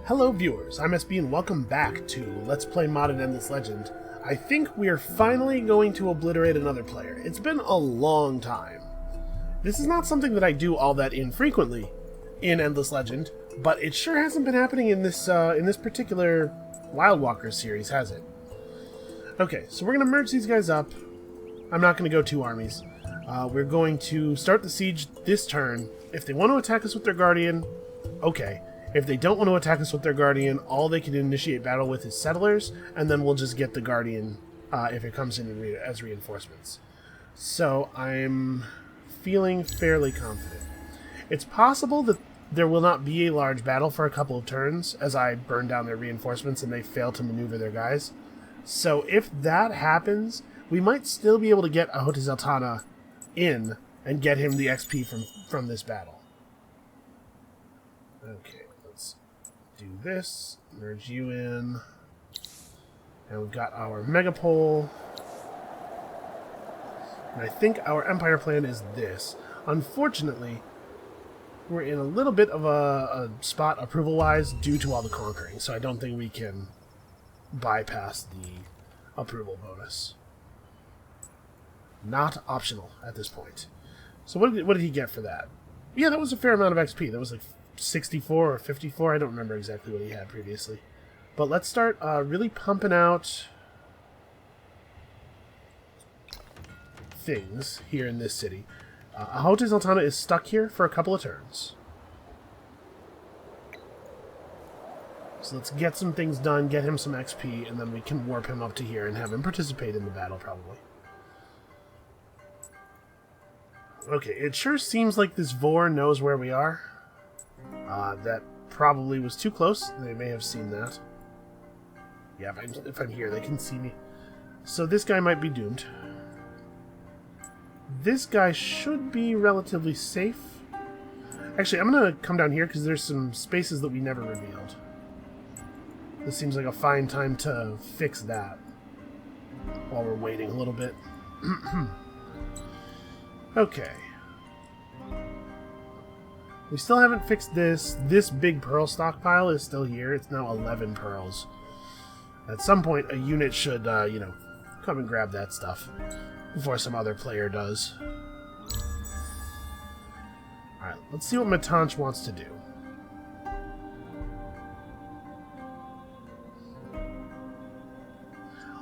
Hello viewers, I'm SB and welcome back to Let's Play Mod and Endless Legend. I think we are finally going to obliterate another player. It's been a long time. This is not something that I do all that infrequently in Endless Legend, but it sure hasn't been happening in this particular Wild Walkers series, has it? Okay, so we're going to merge these guys up. I'm not going to go two armies. We're going to start the siege this turn. If they want to attack us with their Guardian, okay. If they don't want to attack us with their Guardian, all they can initiate battle with is Settlers, and then we'll just get the Guardian if it comes in as reinforcements. So I'm feeling fairly confident. It's possible that there will not be a large battle for a couple of turns as I burn down their reinforcements and they fail to maneuver their guys. So if that happens, we might still be able to get Ahote Zeltana in and get him the XP from this battle. Okay, let's do this, merge you in, and we've got our Megapole. And I think our Empire plan is this. Unfortunately, we're in a little bit of a spot approval-wise due to all the conquering, so I don't think we can bypass the approval bonus. Not optional at this point. So what did he get for that? Yeah, that was a fair amount of XP. That was like 64 or 54. I don't remember exactly what he had previously. But let's start really pumping out things here in this city. Ahote Zeltana is stuck here for a couple of turns. So let's get some things done, get him some XP, and then we can warp him up to here and have him participate in the battle, probably. Okay, it sure seems like this Vor knows where we are. That probably was too close. They may have seen that. Yeah, if I'm here, they can see me. So this guy might be doomed. This guy should be relatively safe. Actually, I'm going to come down here because there's some spaces that we never revealed. This seems like a fine time to fix that while we're waiting a little bit. Okay. We still haven't fixed this. This big pearl stockpile is still here. It's now 11 pearls. At some point, a unit should, come and grab that stuff before some other player does. Alright, let's see what Matanch wants to do.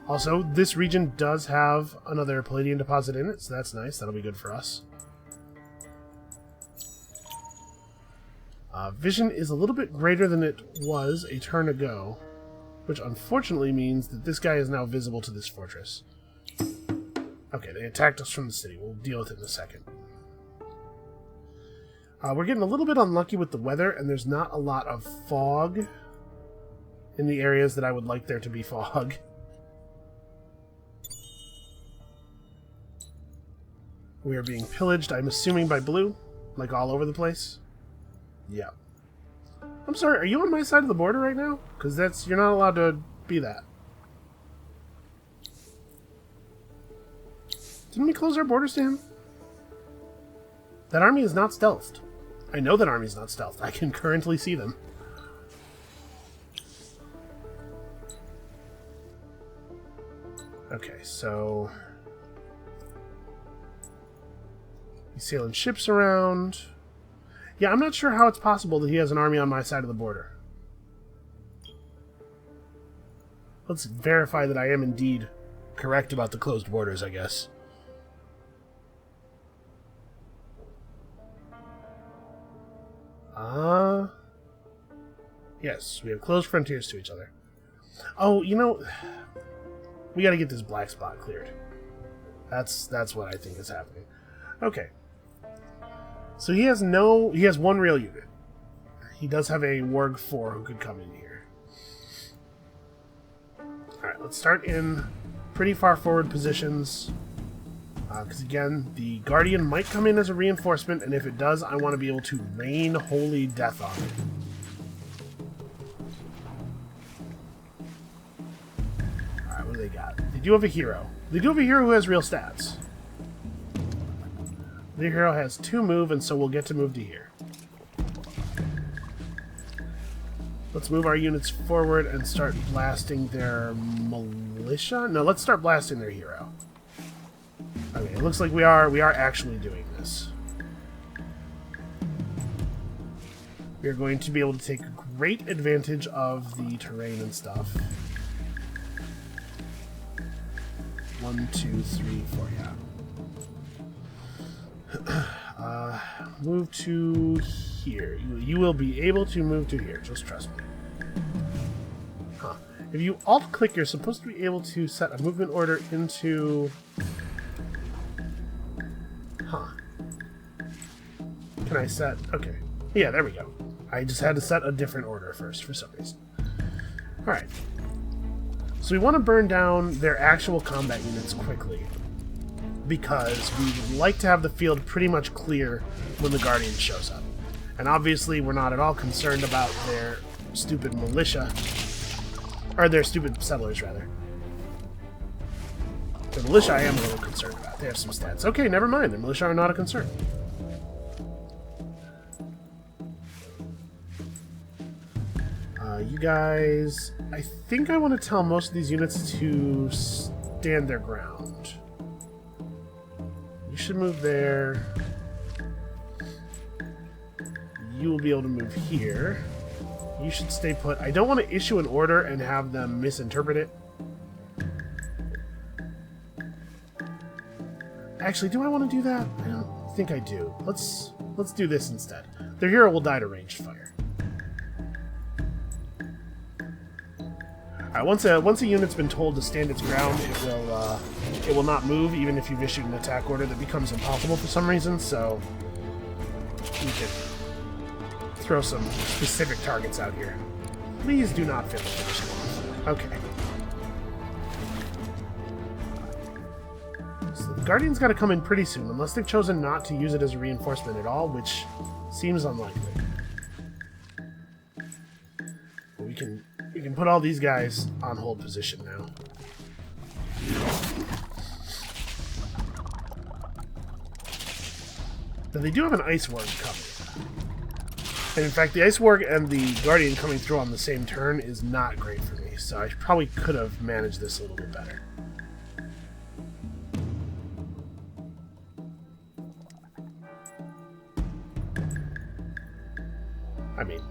Also, this region does have another Palladium deposit in it, so that's nice. That'll be good for us. Vision is a little bit greater than it was a turn ago, which unfortunately means that this guy is now visible to this fortress. Okay, they attacked us from the city. We'll deal with it in a second. We're getting a little bit unlucky with the weather, and there's not a lot of fog in the areas that I would like there to be fog. We are being pillaged, I'm assuming, by blue, like all over the place. Yeah. I'm sorry, are you on my side of the border right now? Because you're not allowed to be that. Didn't we close our borders to him? That army is not stealthed. I know that army is not stealthed. I can currently see them. Okay, so he's sailing ships around. Yeah, I'm not sure how it's possible that he has an army on my side of the border. Let's verify that I am indeed correct about the closed borders, I guess. Yes, we have closed frontiers to each other. Oh, we gotta get this black spot cleared. That's what I think is happening. Okay. So he has one real unit. He does have a Warg 4 who could come in here. Alright, let's start in pretty far forward positions. Because again, the Guardian might come in as a reinforcement, and if it does, I want to be able to rain holy death on it. Alright, what do they got? They do have a hero. They do have a hero who has real stats. The hero has 2 move, and so we'll get to move to here. Let's move our units forward and start blasting their militia. No, let's start blasting their hero. Okay, it looks like we are actually doing this. We are going to be able to take great advantage of the terrain and stuff. 1, 2, 3, 4, yeah. Move to here. You will be able to move to here, just trust me. Huh. If you alt-click, you're supposed to be able to set a movement order into... Huh. Can I set... Okay. Yeah, there we go. I just had to set a different order first for some reason. Alright. So we want to burn down their actual combat units quickly, because we would like to have the field pretty much clear when the Guardian shows up. And obviously we're not at all concerned about their stupid militia, or their stupid settlers, rather. The militia I am a little concerned about. They have some stats. Okay, never mind. The militia are not a concern. You guys... I think I want to tell most of these units to stand their ground. You should move there. You will be able to move here. You should stay put. I don't want to issue an order and have them misinterpret it. Actually, do I want to do that? I don't think I do. Let's do this instead. Their hero will die to ranged fire. Alright, once a unit's been told to stand its ground, it will not move, even if you've issued an attack order that becomes impossible for some reason, so we can throw some specific targets out here. Please do not fail to finish them. Okay. So the Guardian's got to come in pretty soon, unless they've chosen not to use it as a reinforcement at all, which seems unlikely. But we can put all these guys on hold position now. Now they do have an Ice Warg coming. And in fact, the Ice Warg and the Guardian coming through on the same turn is not great for me, so I probably could have managed this a little bit better. I mean,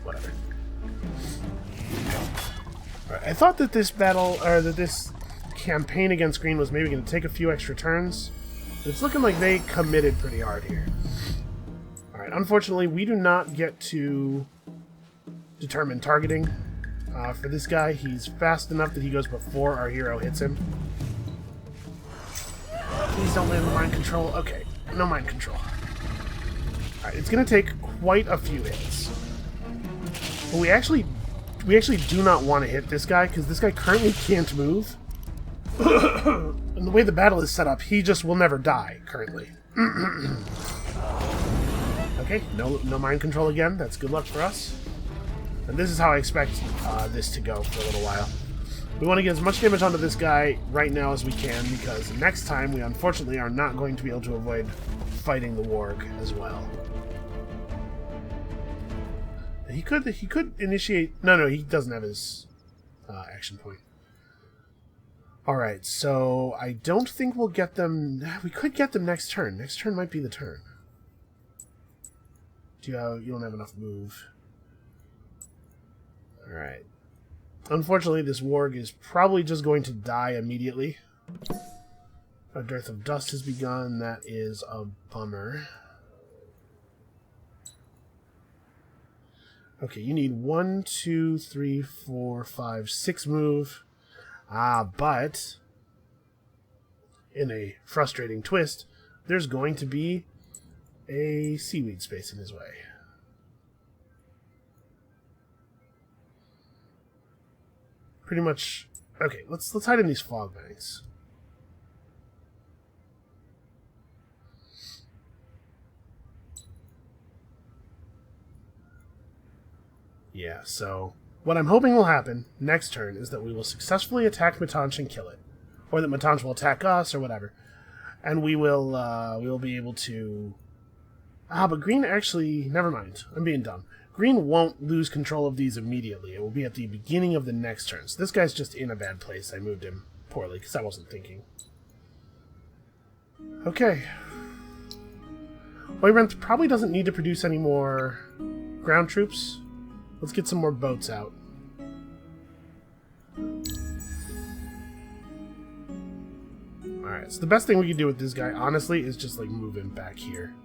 whatever. Right, I thought that this battle, or that this campaign against Green was maybe going to take a few extra turns, but it's looking like they committed pretty hard here. Alright, unfortunately, we do not get to determine targeting for this guy. He's fast enough that he goes before our hero hits him. Please don't land the mind control. Okay, no mind control. Alright, it's going to take quite a few hits. But we actually do not want to hit this guy, because this guy currently can't move. And the way the battle is set up, he just will never die, currently. Okay, no mind control again. That's good luck for us. And this is how I expect this to go for a little while. We want to get as much damage onto this guy right now as we can, because next time we unfortunately are not going to be able to avoid fighting the Warg as well. He could initiate... No, he doesn't have his action point. Alright, so I don't think we'll get them... We could get them next turn. Next turn might be the turn. You don't have enough move. Alright. Unfortunately, this Warg is probably just going to die immediately. A dearth of dust has begun. That is a bummer. Okay, you need 1, 2, 3, 4, 5, 6 move. But in a frustrating twist, there's going to be a seaweed space in his way. Pretty much. Okay, let's hide in these fog banks. Yeah, so what I'm hoping will happen next turn is that we will successfully attack Matanch and kill it. Or that Matanch will attack us, or whatever. And we will be able to... but Green actually... Never mind. I'm being dumb. Green won't lose control of these immediately. It will be at the beginning of the next turn. So this guy's just in a bad place. I moved him poorly because I wasn't thinking. Okay. Oyrenth probably doesn't need to produce any more ground troops. Let's get some more boats out. Alright, so the best thing we can do with this guy, honestly, is just, like, move him back here.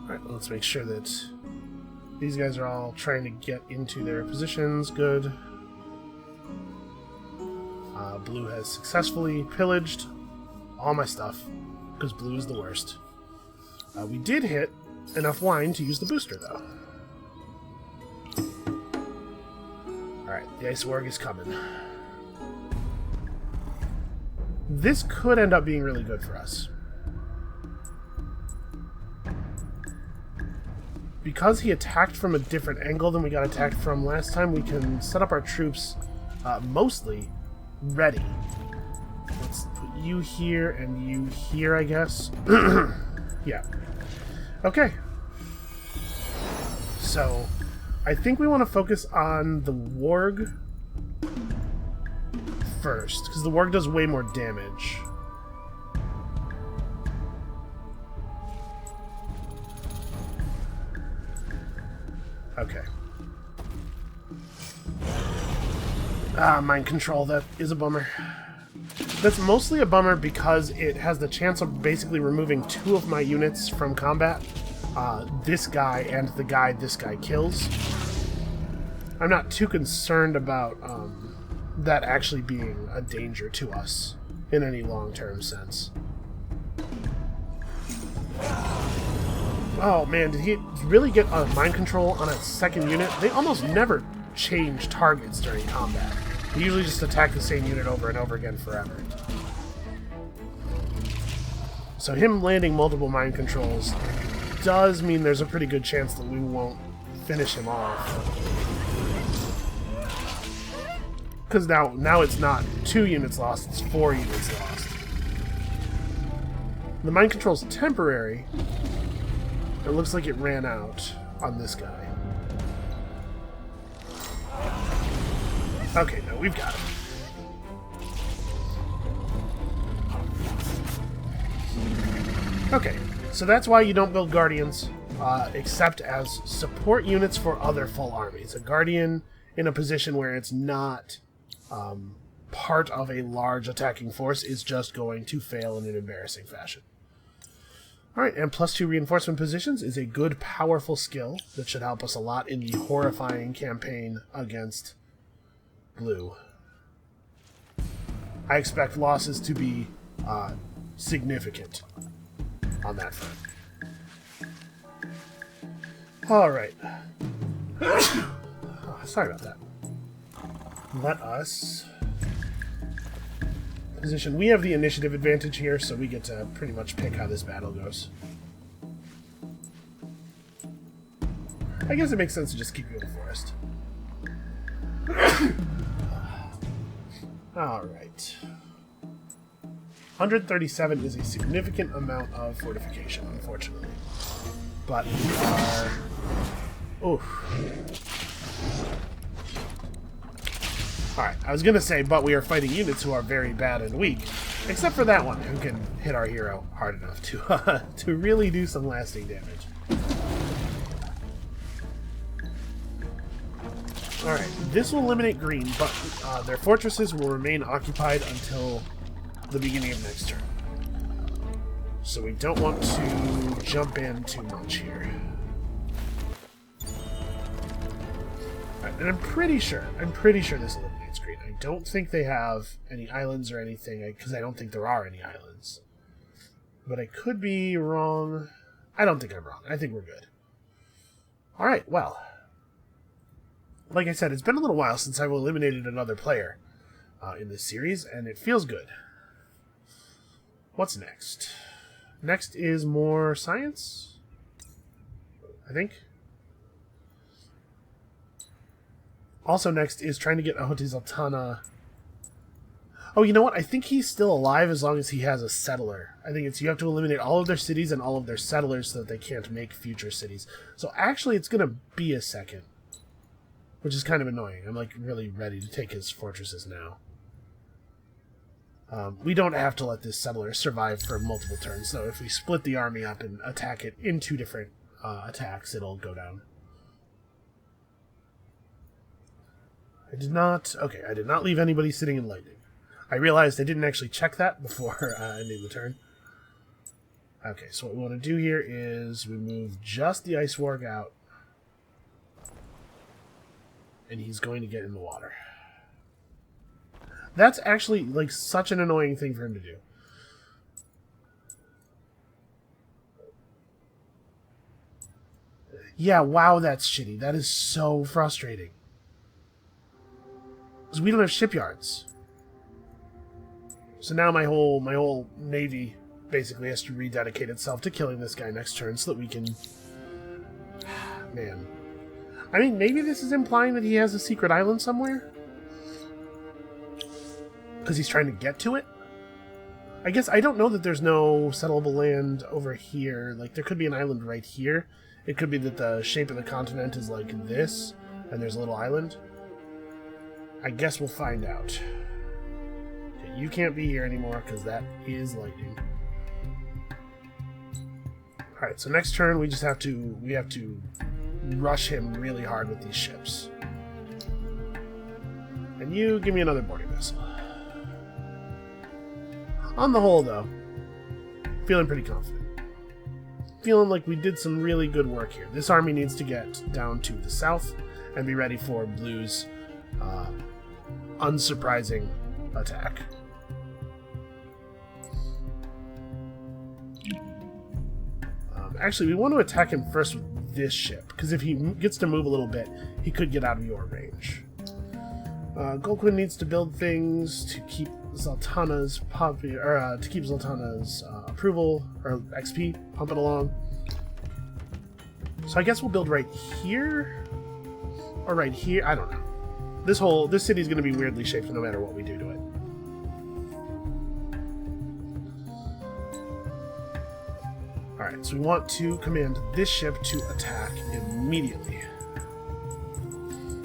Alright, let's make sure that these guys are all trying to get into their positions. Good. Blue has successfully pillaged all my stuff, because blue is the worst. We did hit enough wine to use the booster, though. Alright, the Ice Warg is coming. This could end up being really good for us. Because he attacked from a different angle than we got attacked from last time, we can set up our troops mostly ready. Let's put you here and you here, I guess. Yeah. Okay. So, I think we want to focus on the Warg first, because the Warg does way more damage. Okay. Mind control, that is a bummer. That's mostly a bummer because it has the chance of basically removing 2 of my units from combat. This guy and the guy this guy kills. I'm not too concerned about that actually being a danger to us in any long-term sense. Oh man, did he really get mind control on a second unit? They almost never change targets during combat. They usually just attack the same unit over and over again forever. So him landing multiple mind controls does mean there's a pretty good chance that we won't finish him off. Because now it's not 2 units lost, it's 4 units lost. The mind control's temporary. It looks like it ran out on this guy. Okay, no, we've got him. Okay, so that's why you don't build Guardians, except as support units for other full armies. A Guardian in a position where it's not part of a large attacking force is just going to fail in an embarrassing fashion. Alright, and +2 reinforcement positions is a good, powerful skill that should help us a lot in the horrifying campaign against blue. I expect losses to be significant on that front. Alright. Sorry about that. Let us position. We have the initiative advantage here, so we get to pretty much pick how this battle goes. I guess it makes sense to just keep you in the forest. Alright. 137 is a significant amount of fortification, unfortunately. But we are... Oof. Alright, I was gonna say, but we are fighting units who are very bad and weak. Except for that one, who can hit our hero hard enough to, to really do some lasting damage. Alright, this will eliminate green, but their fortresses will remain occupied until the beginning of next turn. So we don't want to jump in too much here. Alright, and I'm pretty sure this eliminates green. I don't think they have any islands or anything, because I don't think there are any islands. But I could be wrong. I don't think I'm wrong. I think we're good. Alright, well. Like I said, it's been a little while since I've eliminated another player in this series, and it feels good. What's next? Next is more science, I think. Also next is trying to get Ahote Zaltana. Oh, you know what? I think he's still alive as long as he has a settler. I think it's you have to eliminate all of their cities and all of their settlers so that they can't make future cities. So actually, it's going to be a second, which is kind of annoying. I'm like really ready to take his fortresses now. We don't have to let this settler survive for multiple turns, so if we split the army up and attack it in 2 different attacks, it'll go down. I did not leave anybody sitting in lightning. I realized I didn't actually check that before ending the turn. Okay, so what we want to do here is we move just the Ice Warg out, and he's going to get in the water. That's actually, like, such an annoying thing for him to do. Yeah, wow, that's shitty. That is so frustrating. Because we don't have shipyards. So now my whole navy basically has to rededicate itself to killing this guy next turn so that we can... Man. I mean, maybe this is implying that he has a secret island somewhere? Because he's trying to get to it? I guess I don't know that there's no settleable land over here. Like, there could be an island right here. It could be that the shape of the continent is like this, and there's a little island. I guess we'll find out. Okay, you can't be here anymore, because that is lightning. Alright, so next turn we have to rush him really hard with these ships. And you give me another boarding vessel. On the whole, though, feeling pretty confident. Feeling like we did some really good work here. This army needs to get down to the south and be ready for Blue's unsurprising attack. Actually, we want to attack him first with this ship, because if he gets to move a little bit, he could get out of your range. Golquin needs to build things to keep Zaltana's approval or XP pumping along. So I guess we'll build right here or right here. I don't know. This city's going to be weirdly shaped no matter what we do to it. All right, so we want to command this ship to attack immediately.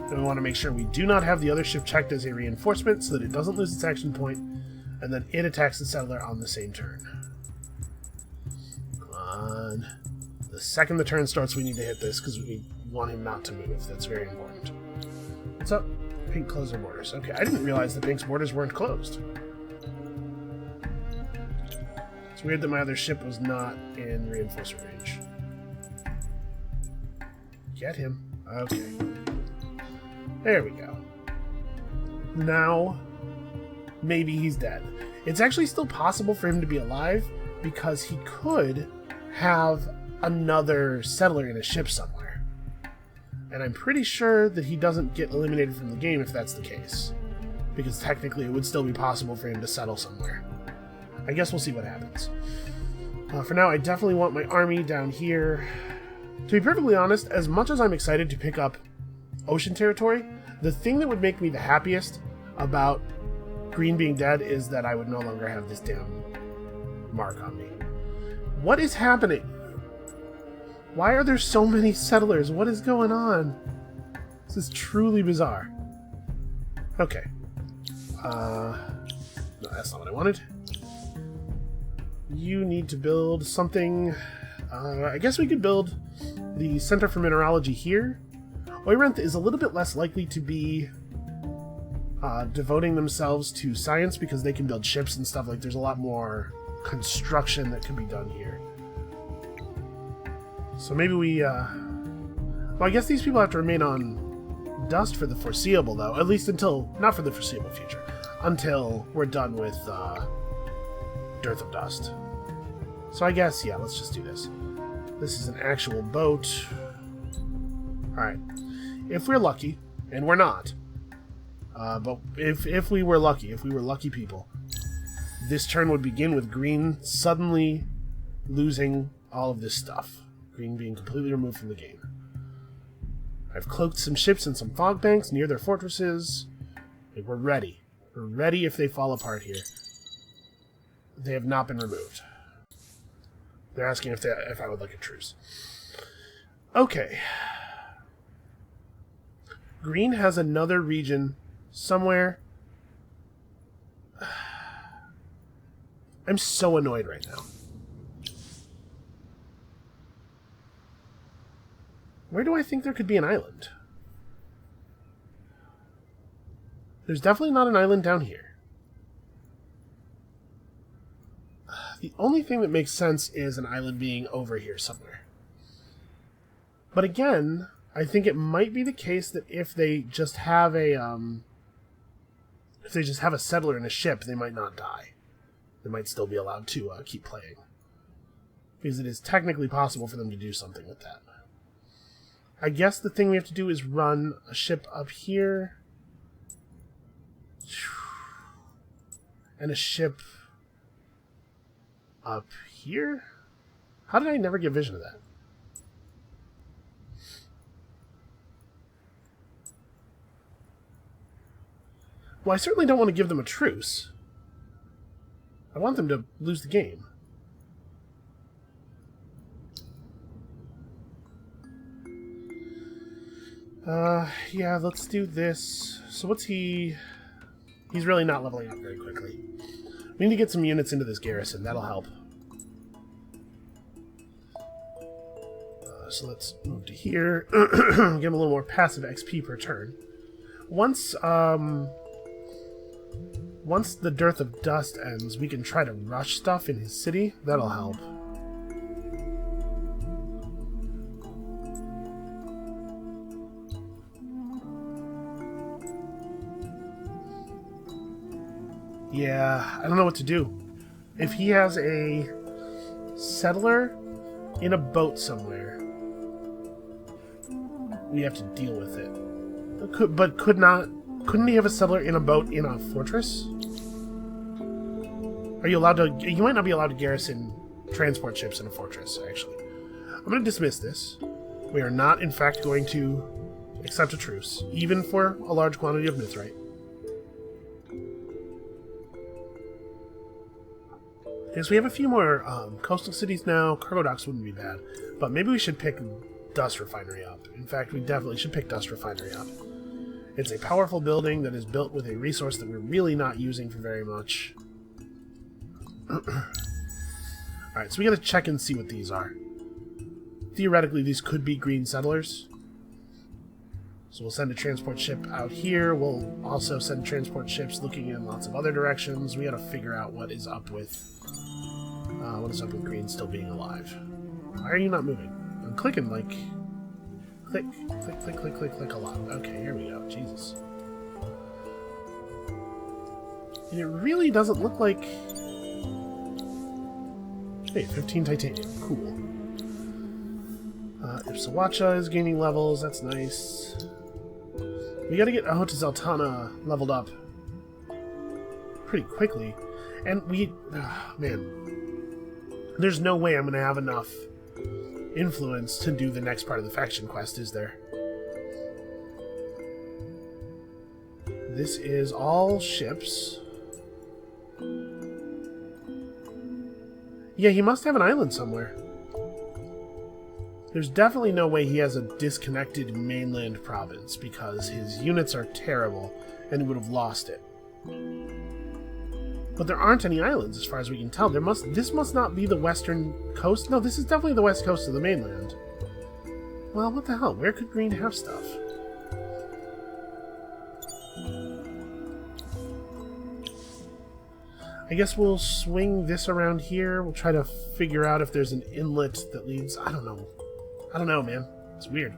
And we want to make sure we do not have the other ship checked as a reinforcement so that it doesn't lose its action point, and then it attacks the settler on the same turn. Come on. The second the turn starts, we need to hit this because we want him not to move. That's very important. What's up? Pink closed their borders. Okay, I didn't realize the Pink's borders weren't closed. It's weird that my other ship was not in reinforcement range. Get him. Okay. There we go. Now, maybe he's dead. It's actually still possible for him to be alive because he could have another settler in a ship somewhere. And I'm pretty sure that he doesn't get eliminated from the game if that's the case. Because technically it would still be possible for him to settle somewhere. I guess we'll see what happens. For now, I definitely want my army down here. To be perfectly honest, as much as I'm excited to pick up ocean territory, the thing that would make me the happiest about Green being dead is that I would no longer have this damn mark on me. What is happening? Why are there so many settlers? What is going on? This is truly bizarre. Okay. No, that's not what I wanted. You need to build something. I guess we could build the Center for Mineralogy here. Oirenth is a little bit less likely to be devoting themselves to science because they can build ships and stuff. Like, there's a lot more construction that can be done here. So maybe we, well, I guess these people have to remain on Dust for the foreseeable, though. At least until, not for the foreseeable future, until we're done with Dearth of Dust. So I guess, yeah, let's just do this. This is an actual boat. Alright. If we're lucky, and we're not, but if we were lucky people, this turn would begin with Green suddenly losing all of this stuff. Green being completely removed from the game. I've cloaked some ships in some fog banks near their fortresses. Okay, we're ready. We're ready if they fall apart here. They have not been removed. They're asking if I would like a truce. Okay. Green has another region somewhere. I'm so annoyed right now. Where do I think there could be an island? There's definitely not an island down here. The only thing that makes sense is an island being over here somewhere. But again, I think it might be the case that if they just have a settler and a ship, they might not die. They might still be allowed to keep playing. Because it is technically possible for them to do something with that. I guess the thing we have to do is run a ship up here. And a ship up here? How did I never get vision of that? Well, I certainly don't want to give them a truce. I want them to lose the game. Yeah, let's do this. So what's he... He's really not leveling up very quickly. We need to get some units into this garrison. That'll help. So let's move to here. Give him a little more passive XP per turn. Once the Dearth of Dust ends, we can try to rush stuff in his city. That'll help. Yeah, I don't know what to do. If he has a settler in a boat somewhere, we have to deal with it. Couldn't he have a settler in a boat in a fortress? Are you allowed to... You might not be allowed to garrison transport ships in a fortress, actually. I'm going to dismiss this. We are not, in fact, going to accept a truce, even for a large quantity of mithrite. Because we have a few more coastal cities now. Cargo docks wouldn't be bad. But maybe we should pick Dust Refinery up. In fact, we definitely should pick Dust Refinery up. It's a powerful building that is built with a resource that we're really not using for very much. Alright, so we gotta check and see what these are. Theoretically, these could be green settlers. So we'll send a transport ship out here. We'll also send transport ships looking in lots of other directions. We gotta figure out what is up with green still being alive. Why are you not moving? I'm clicking like... Click, click, click, click, click, click a lot. Okay, here we go. Jesus. And it really doesn't look like... Hey, 15 titanium. Cool. Ipsawacha is gaining levels. That's nice. We gotta get Ahota Zeltana leveled up pretty quickly. And we... man. There's no way I'm gonna have enough influence to do the next part of the faction quest, is there? This is all ships. Yeah, he must have an island somewhere. There's definitely no way he has a disconnected mainland province, because his units are terrible, and he would have lost it. But there aren't any islands, as far as we can tell. This must not be the western coast. No, this is definitely the west coast of the mainland. Well, what the hell? Where could Green have stuff? I guess we'll swing this around here. We'll try to figure out if there's an inlet that leads... I don't know. I don't know, man. It's weird.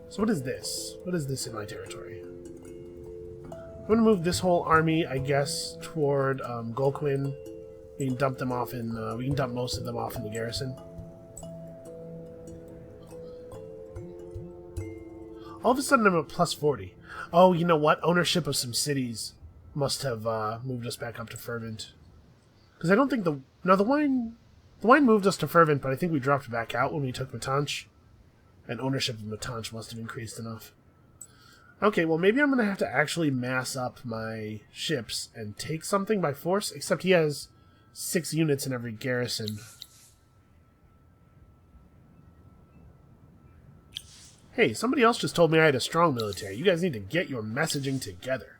So what is this? What is this in my territory? I'm going to move this whole army, I guess, toward Golquin. We can dump them off in... we can dump most of them off in the garrison. All of a sudden I'm at plus 40. Oh, you know what? Ownership of some cities must have moved us back up to Fervent. Because I don't think the... No, the wine moved us to Fervent, but I think we dropped back out when we took Matanch. And ownership of Matanch must have increased enough. Okay, well maybe I'm going to have to actually mass up my ships and take something by force, except he has 6 units in every garrison. Hey, somebody else just told me I had a strong military. You guys need to get your messaging together.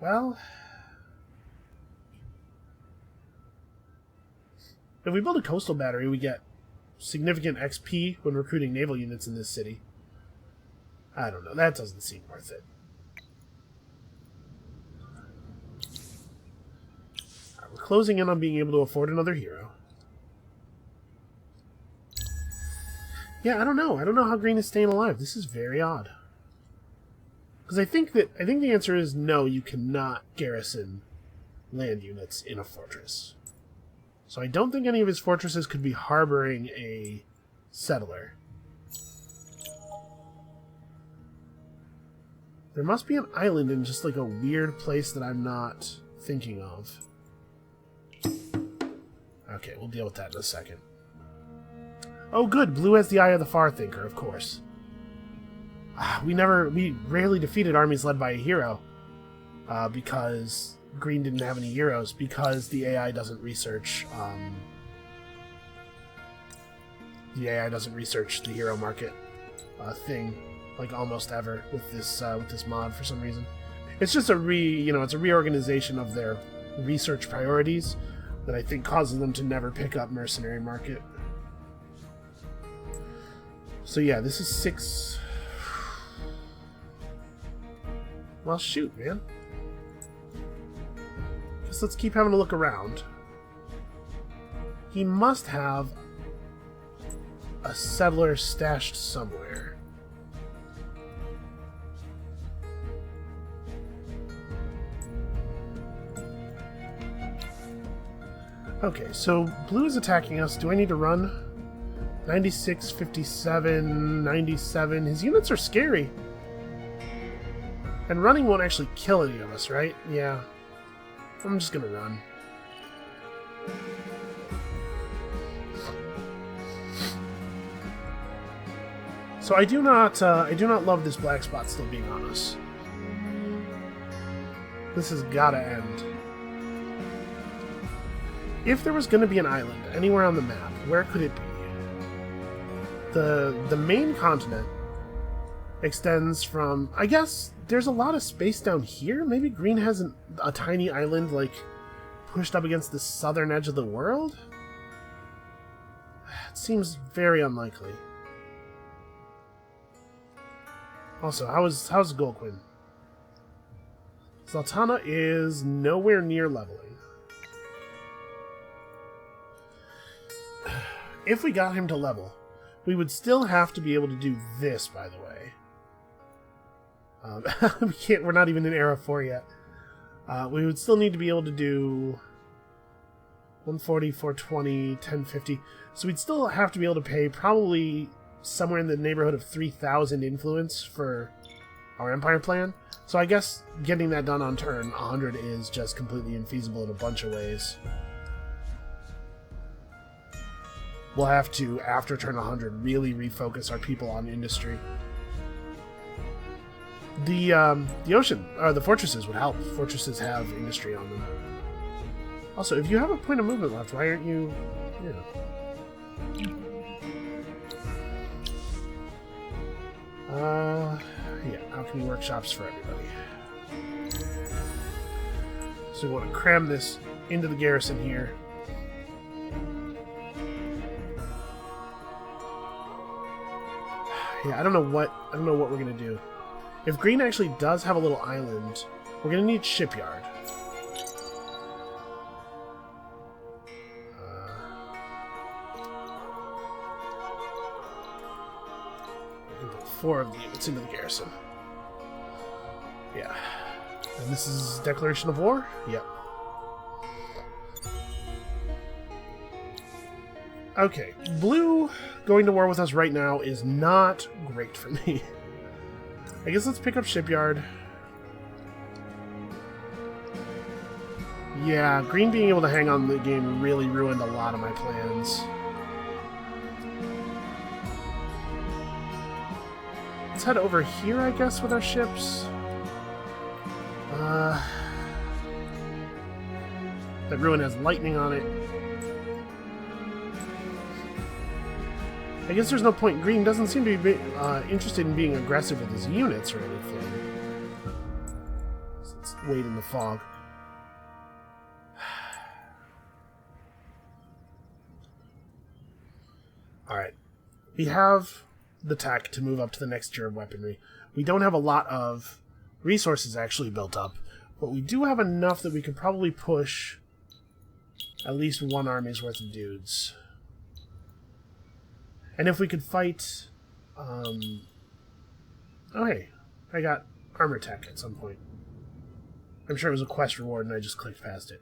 Well, if we build a coastal battery, we get significant XP when recruiting naval units in this city. I don't know. That doesn't seem worth it. Right, we're closing in on being able to afford another hero. Yeah, I don't know. I don't know how Green is staying alive. This is very odd. Because I think the answer is no, you cannot garrison land units in a fortress. So I don't think any of his fortresses could be harboring a settler. There must be an island in just like a weird place that I'm not thinking of. Okay, we'll deal with that in a second. Oh good, blue has the Eye of the Far Thinker, of course. We rarely defeated armies led by a hero. Because green didn't have any heroes, because the AI doesn't research the hero market thing like almost ever with this mod for some reason. It's just it's a reorganization of their research priorities that I think causes them to never pick up mercenary market. So yeah, this is 6. Well, shoot, man. Guess let's keep having a look around. He must have a settler stashed somewhere. Okay, so blue is attacking us. Do I need to run? 96, 57, 97. His units are scary. And running won't actually kill any of us, right? Yeah. I'm just gonna run. So I do not love this black spot still being on us. This has gotta end. If there was gonna be an island anywhere on the map, where could it be? The main continent extends from, I guess there's a lot of space down here. Maybe green has a tiny island like pushed up against the southern edge of the world? It seems very unlikely. Also, how's Golquin? Zaltana is nowhere near leveling. If we got him to level, we would still have to be able to do this, by the way. We're not even in Era 4 yet. We would still need to be able to do 140, 420, 1050. So we'd still have to be able to pay probably somewhere in the neighborhood of 3,000 influence for our Empire plan. So I guess getting that done on turn 100 is just completely infeasible in a bunch of ways. We'll have to, after turn 100, really refocus our people on industry. The ocean, or the fortresses would help. Fortresses have industry on them. Also, if you have a point of movement left, why aren't you... Yeah, alchemy workshops for everybody. So we want to cram this into the garrison here. Yeah, I don't know what we're gonna do. If green actually does have a little island, we're gonna need shipyard. We can put 4 of the units into the garrison. Yeah. And this is declaration of war? Yep. Okay, blue going to war with us right now is not great for me. I guess let's pick up shipyard. Yeah, green being able to hang on the game really ruined a lot of my plans. let's head over here, I guess, with our ships. That ruin has lightning on it. I guess there's no point. Green doesn't seem to be interested in being aggressive with his units or anything. So let's wait in the fog. Alright. We have the tech to move up to the next tier of weaponry. We don't have a lot of resources actually built up, but we do have enough that we could probably push at least one army's worth of dudes. And if we could fight... oh, hey. I got armor tech at some point. I'm sure it was a quest reward and I just clicked past it.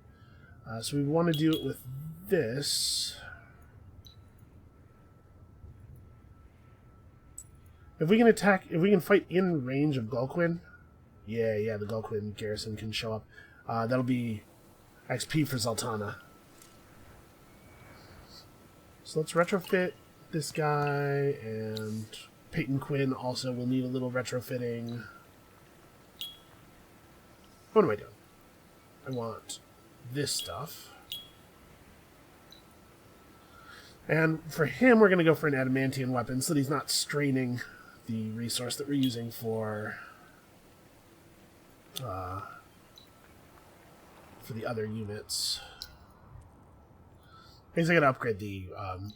So we want to do it with this. If we can attack... If we can fight in range of Gulquin... Yeah, the Gulquin garrison can show up. That'll be XP for Zaltana. So let's retrofit this guy, and Peyton Quinn also will need a little retrofitting. What am I doing? I want this stuff. And for him, we're going to go for an adamantium weapon so that he's not straining the resource that we're using for the other units. I guess I gotta upgrade the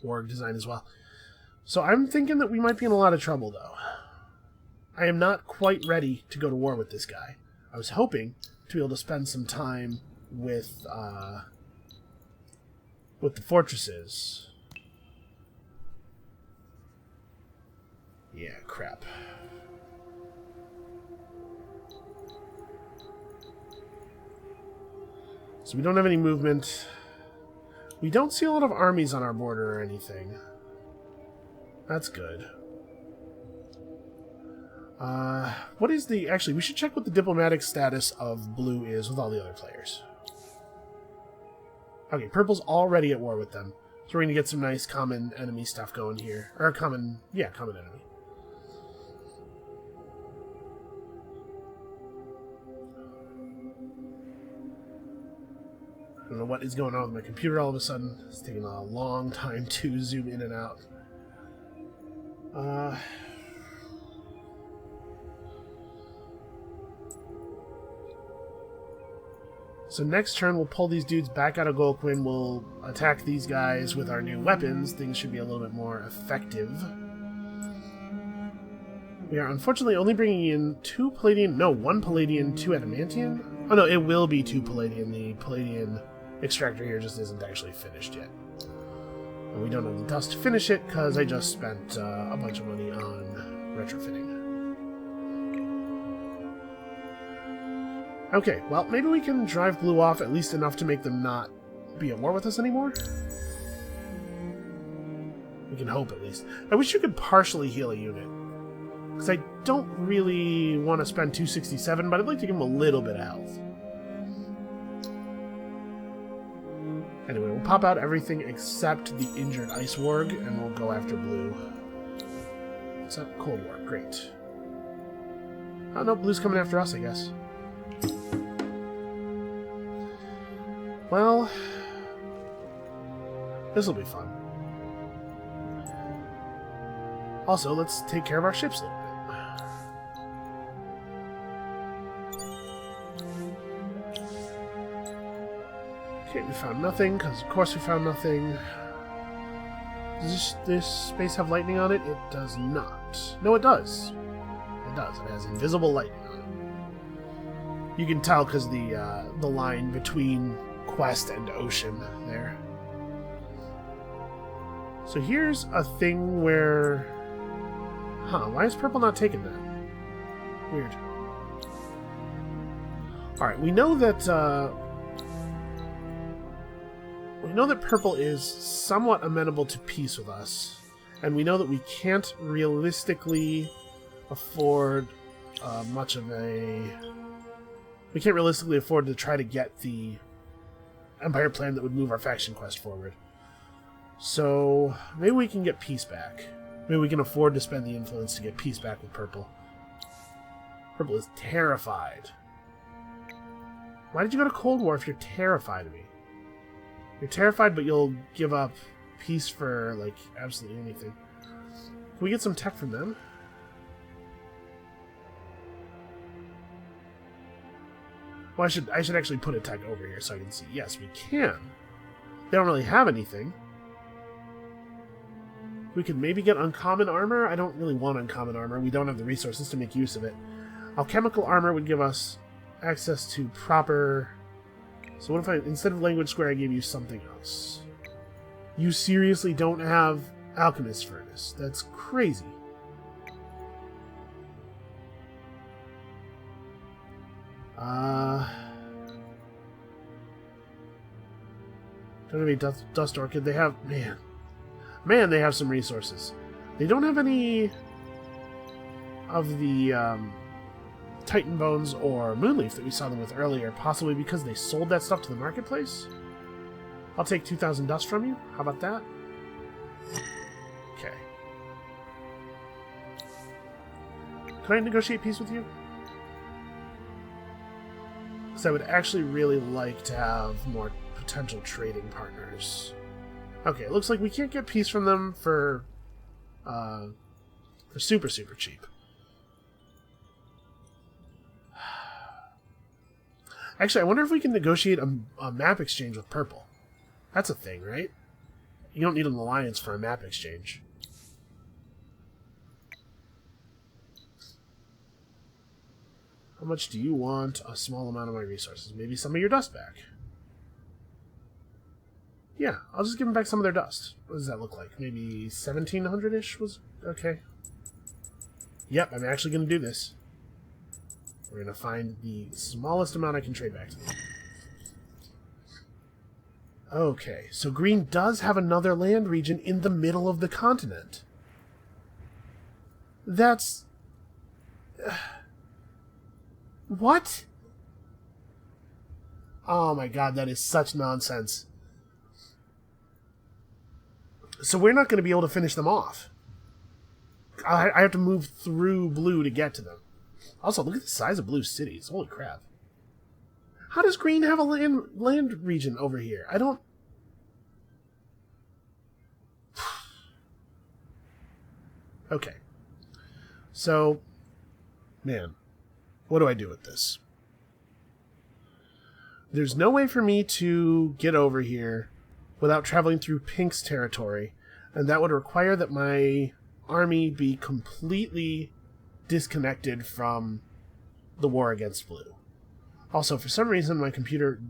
org design as well. So I'm thinking that we might be in a lot of trouble, though. I am not quite ready to go to war with this guy. I was hoping to be able to spend some time with the fortresses. Yeah, crap. So we don't have any movement. We don't see a lot of armies on our border or anything. That's good. What is the... Actually, we should check what the diplomatic status of blue is with all the other players. Okay, purple's already at war with them. So we're going to get some nice common enemy stuff going here. Or common... Yeah, common enemy. I don't know what is going on with my computer all of a sudden. It's taking a long time to zoom in and out. So next turn we'll pull these dudes back out of Gulquin. We'll attack these guys with our new weapons. Things should be a little bit more effective. We are unfortunately only bringing in 2 Palladian... No, 1 Palladian, 2 Adamantium? Oh no, it will be 2 Palladian. The Palladian extractor here just isn't actually finished yet. And we don't have the dust to finish it because I just spent a bunch of money on retrofitting. Okay, well, maybe we can drive blue off at least enough to make them not be at war with us anymore? We can hope, at least. I wish you could partially heal a unit. Because I don't really want to spend 267, but I'd like to give him a little bit of health. Anyway, we'll pop out everything except the injured Ice Warg, and we'll go after blue. What's that? Cold War. Great. Oh, no, blue's coming after us, I guess. Well, this will be fun. Also, let's take care of our ships a little bit. Okay, we found nothing, because of course we found nothing. Does this space have lightning on it? It does not. No, it does. It does. It has invisible lightning on it. You can tell because the line between quest and ocean there. So here's a thing where... Huh, why is purple not taking that? Weird. Alright, we know that purple is somewhat amenable to peace with us. And we know that we can't realistically afford much of a... We can't realistically afford to try to get the Empire plan that would move our faction quest forward. So maybe we can get peace back. Maybe we can afford to spend the influence to get peace back with Purple. Purple is terrified. Why did you go to Cold War if you're terrified of me? You're terrified, but you'll give up peace for, like, absolutely anything. Can we get some tech from them? Well, I should actually put a tech over here so I can see. Yes, we can. They don't really have anything. We could maybe get uncommon armor. I don't really want uncommon armor. We don't have the resources to make use of it. Alchemical armor would give us access to proper... So what if I, instead of language square, I gave you something else? You seriously don't have alchemist furnace. That's crazy. Don't have any dust orchid. They have... Man, they have some resources. They don't have any of the Titan Bones or Moonleaf that we saw them with earlier, possibly because they sold that stuff to the marketplace. I'll take 2,000 dust from you. How about that? Okay. Can I negotiate peace with you? Because I would actually really like to have more potential trading partners. Okay, it looks like we can't get peace from them for super cheap. Actually, I wonder if we can negotiate a map exchange with Purple. That's a thing, right? You don't need an alliance for a map exchange. How much do you want? A small amount of my resources. Maybe some of your dust back. Yeah, I'll just give them back some of their dust. What does that look like? Maybe 1,700-ish was... Okay. Yep, I'm actually going to do this. We're going to find the smallest amount I can trade back to them. Okay, so Green does have another land region in the middle of the continent. That's... What? Oh my god, that is such nonsense. So we're not going to be able to finish them off. I have to move through Blue to get to them. Also, look at the size of Blue cities. Holy crap. How does Green have a land region over here? I don't... Okay. So, man, what do I do with this? There's no way for me to get over here without traveling through Pink's territory, and that would require that my army be completely disconnected from the war against Blue. Also, for some reason, my computer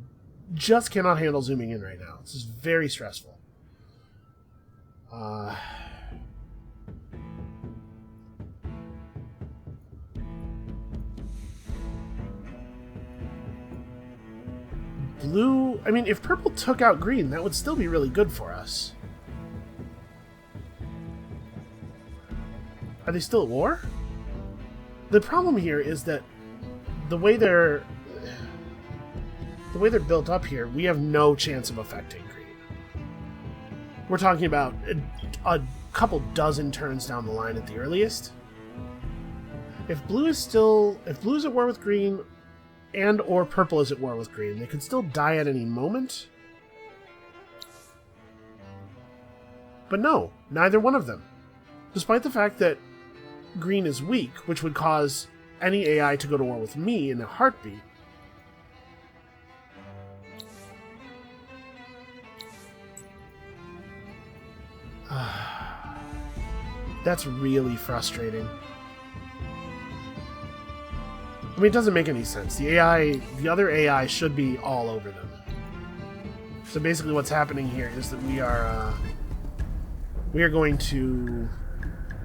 just cannot handle zooming in right now. This is very stressful. Blue... I mean, if Purple took out Green, that would still be really good for us. Are they still at war? The problem here is that the way they're built up here, we have no chance of affecting Green. We're talking about a couple dozen turns down the line at the earliest. If Blue is at war with Green, and or Purple is at war with Green, they could still die at any moment. But no, neither one of them. Despite the fact that Green is weak, which would cause any AI to go to war with me in a heartbeat. That's really frustrating. I mean, it doesn't make any sense. The other AI should be all over them. So basically what's happening here is that we are going to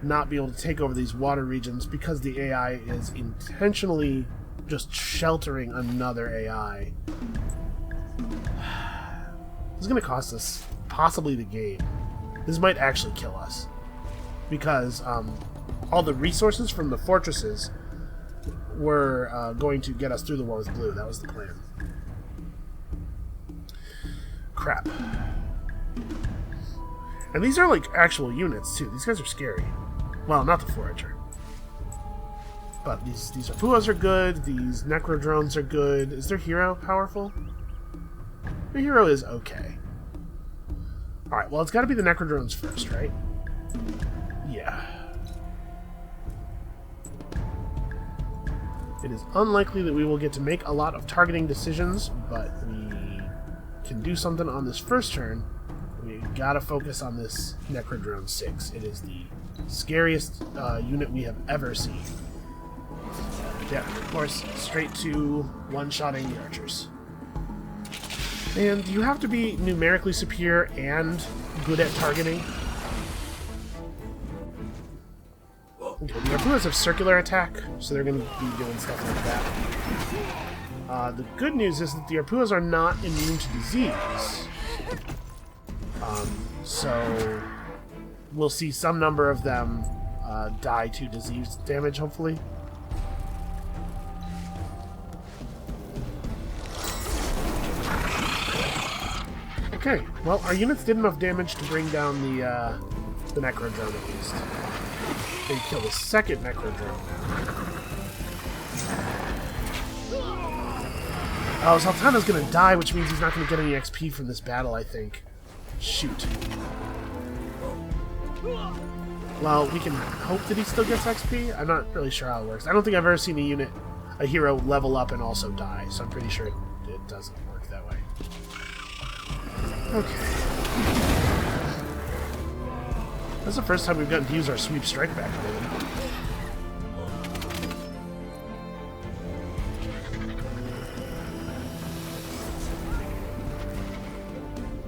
not be able to take over these water regions because the AI is intentionally just sheltering another AI. This is going to cost us possibly the game. This might actually kill us. Because all the resources from the fortresses were going to get us through the war with Blue. That was the plan. Crap. And these are like actual units too. These guys are scary. Well, not the Forager. But these Arpuas are good. These Necrodrones are good. Is their hero powerful? Their hero is okay. Alright, well, it's got to be the Necrodrones first, right? Yeah. It is unlikely that we will get to make a lot of targeting decisions, but we can do something on this first turn. We gotta focus on this Necrodrone 6. It is the scariest unit we have ever seen. Yeah, of course, straight to one-shotting the archers. And you have to be numerically superior and good at targeting. Okay, the Arpuas have circular attack, so they're going to be doing stuff like that. The good news is that the Arpuas are not immune to disease. So we'll see some number of them die to disease damage, hopefully. Okay, well, our units did enough damage to bring down the Necrodrone at least. They kill the second Necrodrone now. Oh, Zaltana's gonna die, which means he's not gonna get any XP from this battle, I think. Shoot. Well, we can hope that he still gets XP. I'm not really sure how it works. I don't think I've ever seen a hero level up and also die, so I'm pretty sure it doesn't work that way. Okay. That's the first time we've gotten to use our sweep strike back ability.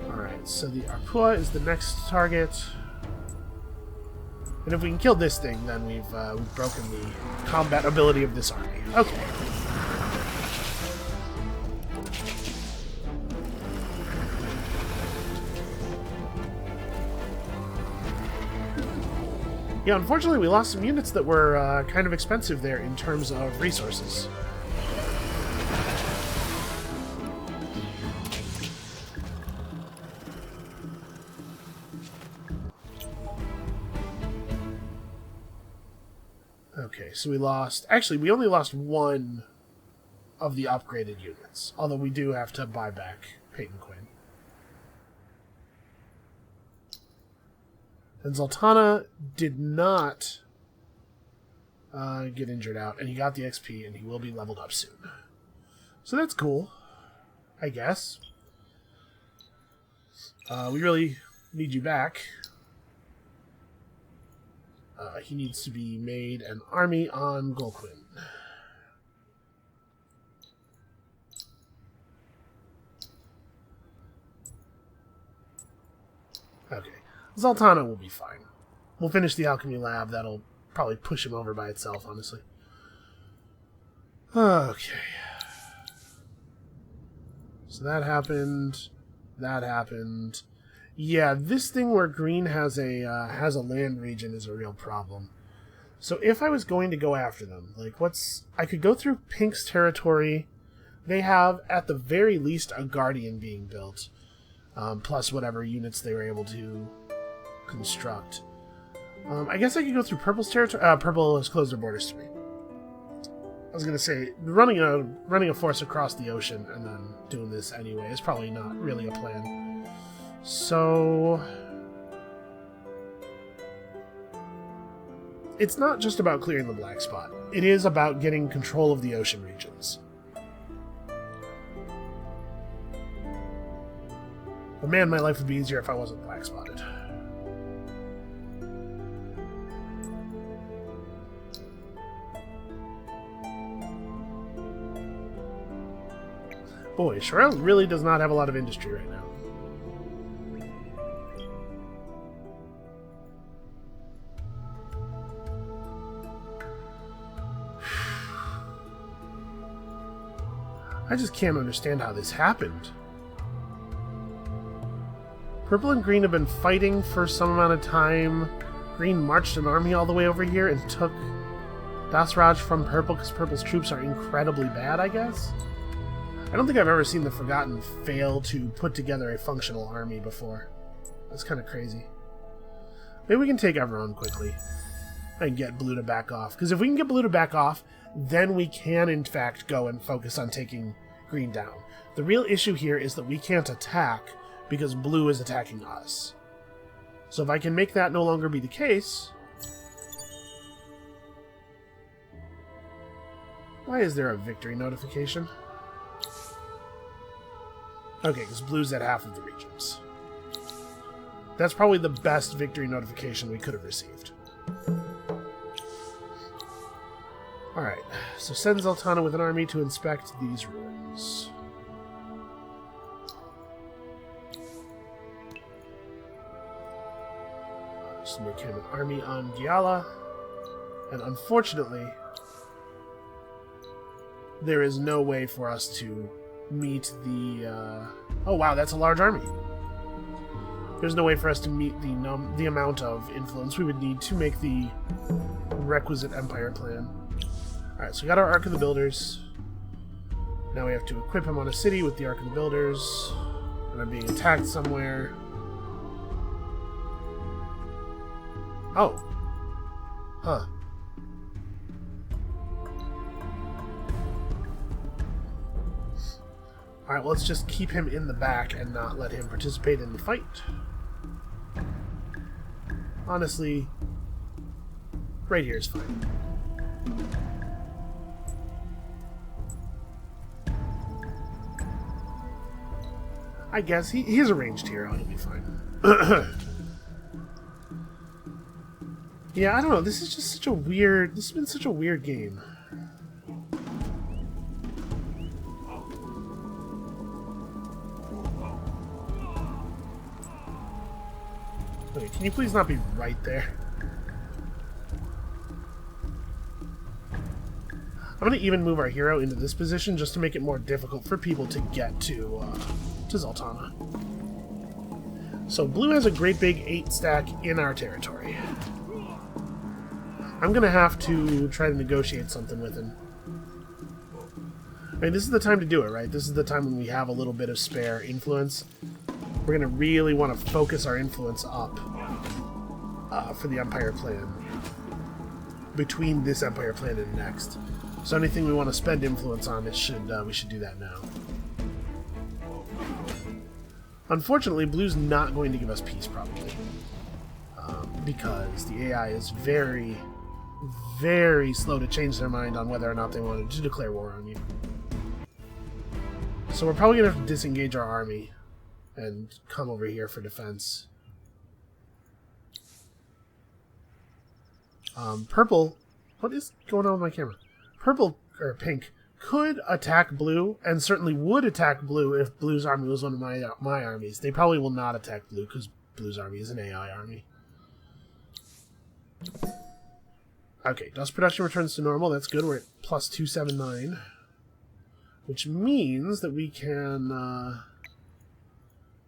Alright, so the Arpua is the next target. And if we can kill this thing, then we've broken the combat ability of this army. Okay. Yeah, unfortunately we lost some units that were kind of expensive there in terms of resources. Okay, so we lost... Actually, we only lost one of the upgraded units, although we do have to buy back Peyton Quinn. And Zaltana did not get injured out, and he got the XP, and he will be leveled up soon. So that's cool, I guess. We really need you back. He needs to be made an army on Golquin. Okay. Zaltana will be fine. We'll finish the alchemy lab. That'll probably push him over by itself, honestly. Okay. So that happened. That happened. Yeah, this thing where green has a land region is a real problem. So if I was going to go after them, like I could go through pink's territory. They have, at the very least, a guardian being built, plus whatever units they were able to construct. I guess I could go through purple's territory. Purple has closed their borders to me. I was gonna say running a force across the ocean and then doing this anyway is probably not really a plan. So it's not just about clearing the black spot. It is about getting control of the ocean regions. But man, my life would be easier if I wasn't black spotted. Boy, Shorel really does not have a lot of industry right now. I just can't understand how this happened. Purple and green have been fighting for some amount of time. Green marched an army all the way over here and took Dasraj from Purple because Purple's troops are incredibly bad, I guess? I don't think I've ever seen the Forgotten fail to put together a functional army before. That's kind of crazy. Maybe we can take everyone quickly and get blue to back off. Because if we can get blue to back off, then we can, in fact, go and focus on taking green down. The real issue here is that we can't attack because blue is attacking us. So if I can make that no longer be the case... Why is there a victory notification? Okay, because blue's at half of the regions. That's probably the best victory notification we could have received. Alright, so send Zoltana with an army to inspect these ruins. Just make him an army on Giala. And unfortunately, there is no way for us to meet the... Oh wow, that's a large army. There's no way for us to meet the amount of influence we would need to make the requisite empire plan. Alright, so we got our Ark of the Builders. Now we have to equip him on a city with the Ark of the Builders. And I'm being attacked somewhere. Oh. Huh. Alright, well, let's just keep him in the back and not let him participate in the fight. Honestly, right here is fine. I guess he's a ranged hero. He'll be fine. Yeah, I don't know. This is just such a weird... This has been such a weird game. Wait, can you please not be right there? I'm going to even move our hero into this position just to make it more difficult for people to get to Zoltana. So blue has a great big 8 stack in our territory. I'm going to have to try to negotiate something with him. I mean, this is the time to do it, right? This is the time when we have a little bit of spare influence. We're going to really want to focus our influence up for the Empire plan. Between this Empire plan and next. So anything we want to spend influence on, we should do that now. Unfortunately, blue's not going to give us peace, probably. Because the AI is very, very slow to change their mind on whether or not they wanted to declare war on you. So we're probably going to have to disengage our army and come over here for defense. Purple... What is going on with my camera? Purple, or pink, could attack blue, and certainly would attack blue if blue's army was one of my armies. They probably will not attack blue, because blue's army is an AI army. Okay, dust production returns to normal. That's good. We're at plus 279. Which means that we can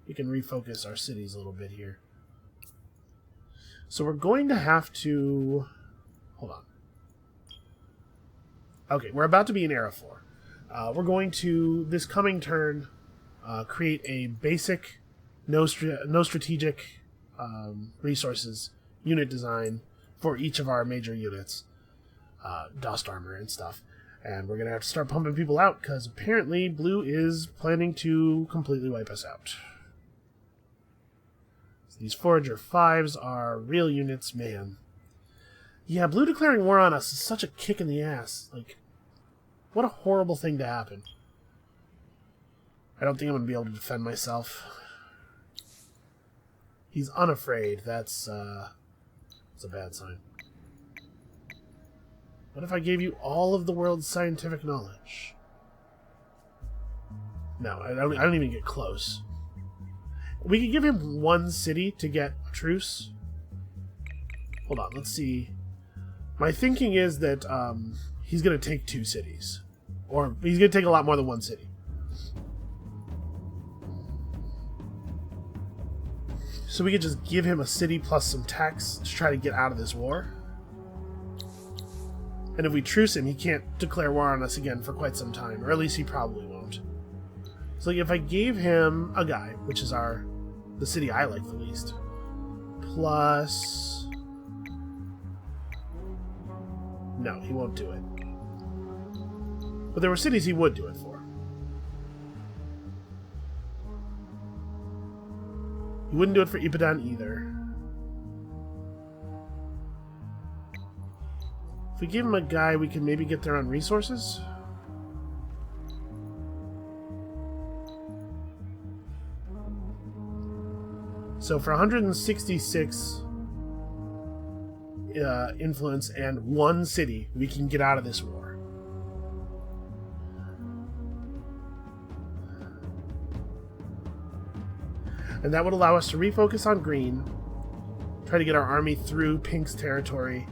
refocus our cities a little bit here. So we're going to have to... Hold on. Okay, we're about to be in Era 4. We're going to, this coming turn, create a basic, no strategic resources unit design for each of our major units. Dust armor and stuff. And we're going to have to start pumping people out, because apparently blue is planning to completely wipe us out. So these Forager 5s are real units, man. Yeah, blue declaring war on us is such a kick in the ass. Like, what a horrible thing to happen. I don't think I'm going to be able to defend myself. He's unafraid. That's a bad sign. What if I gave you all of the world's scientific knowledge? No, I don't even get close. We could give him one city to get a truce. Hold on, let's see. My thinking is that he's going to take 2 cities. Or he's going to take a lot more than 1 city. So we could just give him a city plus some tax to try to get out of this war. And if we truce him, he can't declare war on us again for quite some time. Or at least he probably won't. So like, if I gave him a guy, which is the city I like the least, plus... No, he won't do it. But there were cities he would do it for. He wouldn't do it for Ibadan either. If we give him a guy, we can maybe get there on resources? So for 166 influence and one city, we can get out of this war. And that would allow us to refocus on green, try to get our army through Pink's territory,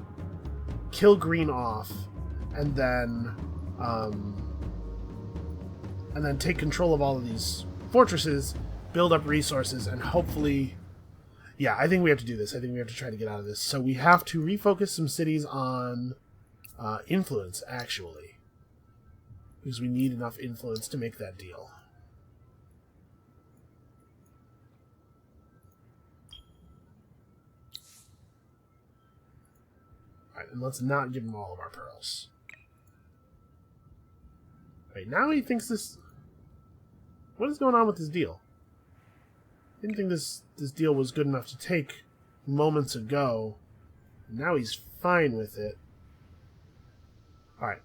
kill green off, and then take control of all of these fortresses, build up resources, and hopefully... Yeah, I think we have to do this. I think we have to try to get out of this. So we have to refocus some cities on influence, actually. Because we need enough influence to make that deal. Alright, and let's not give him all of our pearls. Alright, now he thinks this... What is going on with this deal? I didn't think this deal was good enough to take moments ago. Now he's fine with it. Alright.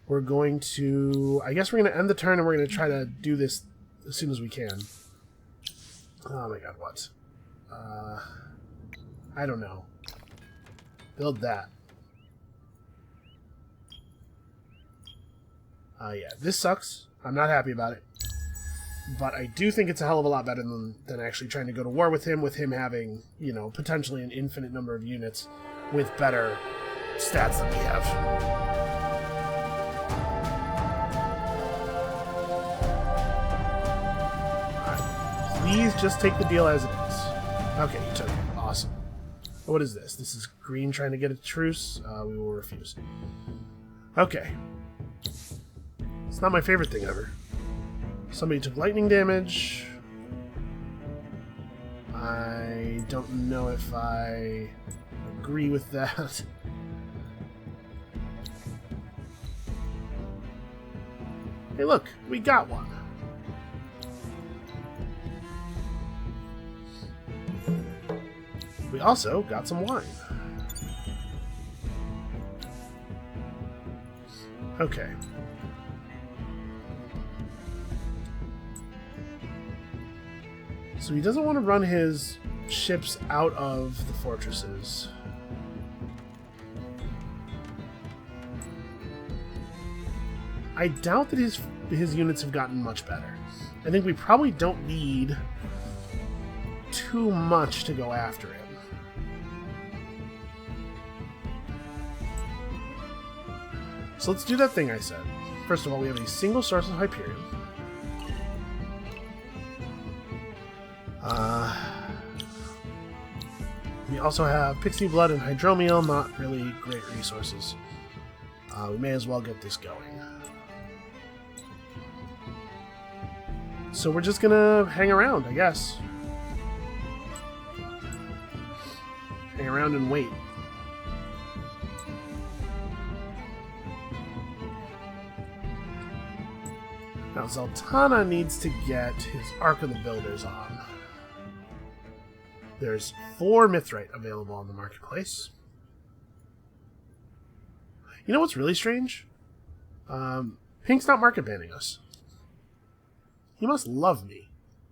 We're going to... I guess we're going to end the turn and we're going to try to do this as soon as we can. Oh my god, what? I don't know. Build that. Yeah, this sucks. I'm not happy about it. But I do think it's a hell of a lot better than actually trying to go to war with him having, you know, potentially an infinite number of units with better stats than we have. Alright. Please just take the deal as it is. Okay, you took it. Awesome. What is this? This is green trying to get a truce? We will refuse. Okay. It's not my favorite thing ever. Somebody took lightning damage. I don't know if I agree with that. Hey look, we got one. We also got some wine. Okay. So he doesn't want to run his ships out of the fortresses. I doubt that his units have gotten much better. I think we probably don't need too much to go after him. So let's do that thing I said. First of all, we have a single source of Hyperion. We also have Pixie Blood and Hydromiel, not really great resources. We may as well get this going. So we're just gonna hang around, I guess. Hang around and wait. Now Zeltana needs to get his Ark of the Builders on. There's 4 Mithrite available on the marketplace. You know what's really strange? Pink's not market banning us. He must love me.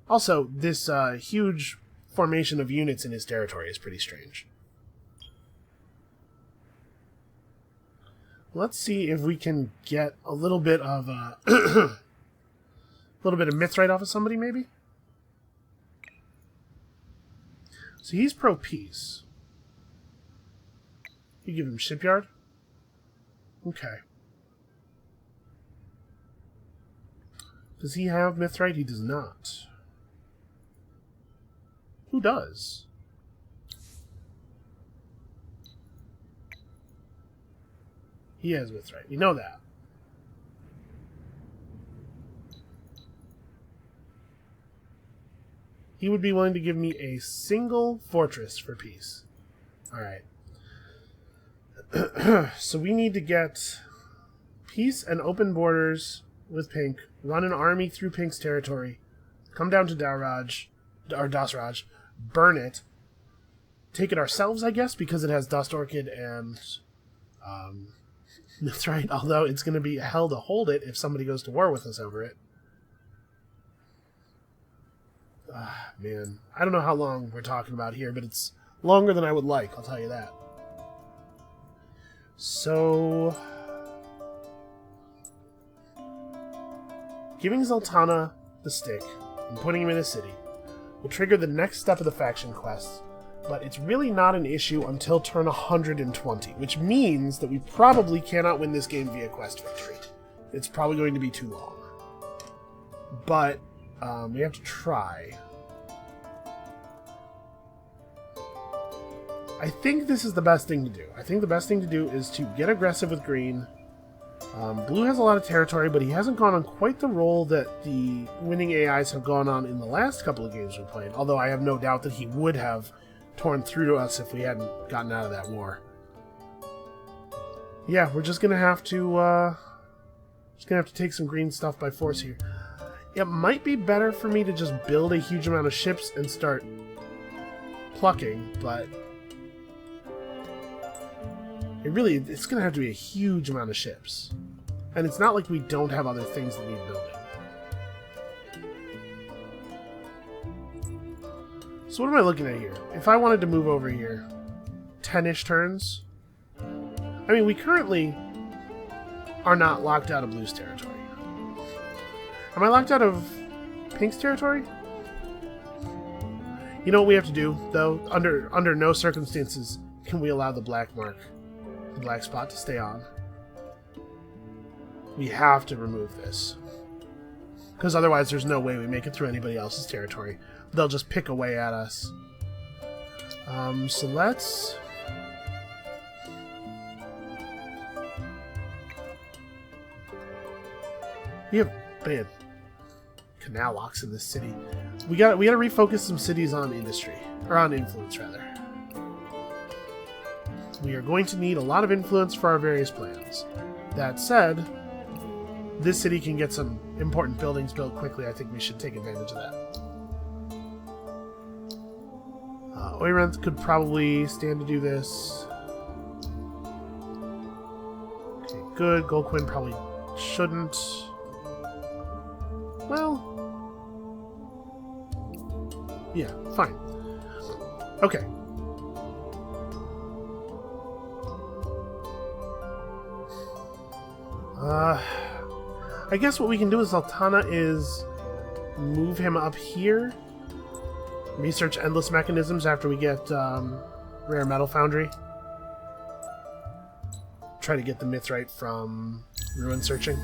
Also, this huge formation of units in his territory is pretty strange. Let's see if we can get a little bit of a little bit of Mithrite off of somebody, maybe? So he's pro-peace. You give him shipyard? Okay. Does he have Mithrite? He does not. Who does? He has Mithrite. We know that. he would be willing to give me a single fortress for peace. Alright. So we need to get peace and open borders with Pink, run an army through Pink's territory, come down to Dasraj, burn it, take it ourselves, I guess, because it has Dust Orchid and Mithrite, although it's going to be hell to hold it if somebody goes to war with us over it. Man, I don't know how long we're talking about here, but it's longer than I would like, I'll tell you that. So, giving Zoltana the stick and putting him in a city will trigger the next step of the faction quest, but it's really not an issue until turn 120, which means that we probably cannot win this game via quest victory. It's probably going to be too long. But we have to try. I think this is the best thing to do. I think the best thing to do is to get aggressive with green. Blue has a lot of territory, but he hasn't gone on quite the role that the winning AIs have gone on in the last couple of games we played, although I have no doubt that he would have torn through to us if we hadn't gotten out of that war. Yeah, we're just gonna have to take some green stuff by force here. It might be better for me to just build a huge amount of ships and start plucking, but it's going to have to be a huge amount of ships. And it's not like we don't have other things that need building. So what am I looking at here? If I wanted to move over here, 10-ish turns. I mean, we currently are not locked out of Blue's territory. Am I locked out of Pink's territory? You know what we have to do, though? Under no circumstances can we allow the black mark, the black spot, to stay on. We have to remove this. Because otherwise there's no way we make it through anybody else's territory. They'll just pick away at us. So let's... We have bad canal locks in this city. We gotta refocus some cities on industry. Or on influence, rather. We are going to need a lot of influence for our various plans. That said, this city can get some important buildings built quickly. I think we should take advantage of that. Oiranth could probably stand to do this. Okay, good. Golquin probably shouldn't. Well, yeah, fine. Okay. I guess what we can do with Zoltana is move him up here, research endless mechanisms after we get Rare Metal Foundry. Try to get the Mithrite from Ruin Searching.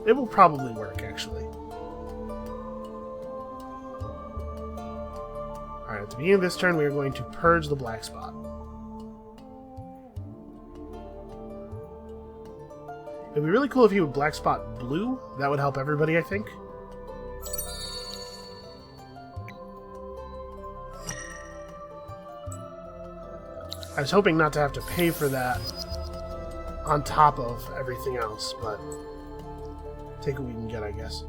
It will probably work, actually. Alright, at the beginning of this turn, we are going to purge the black spot. It'd be really cool if you would black spot blue. That would help everybody, I think. I was hoping not to have to pay for that on top of everything else, but take what we can get, I guess.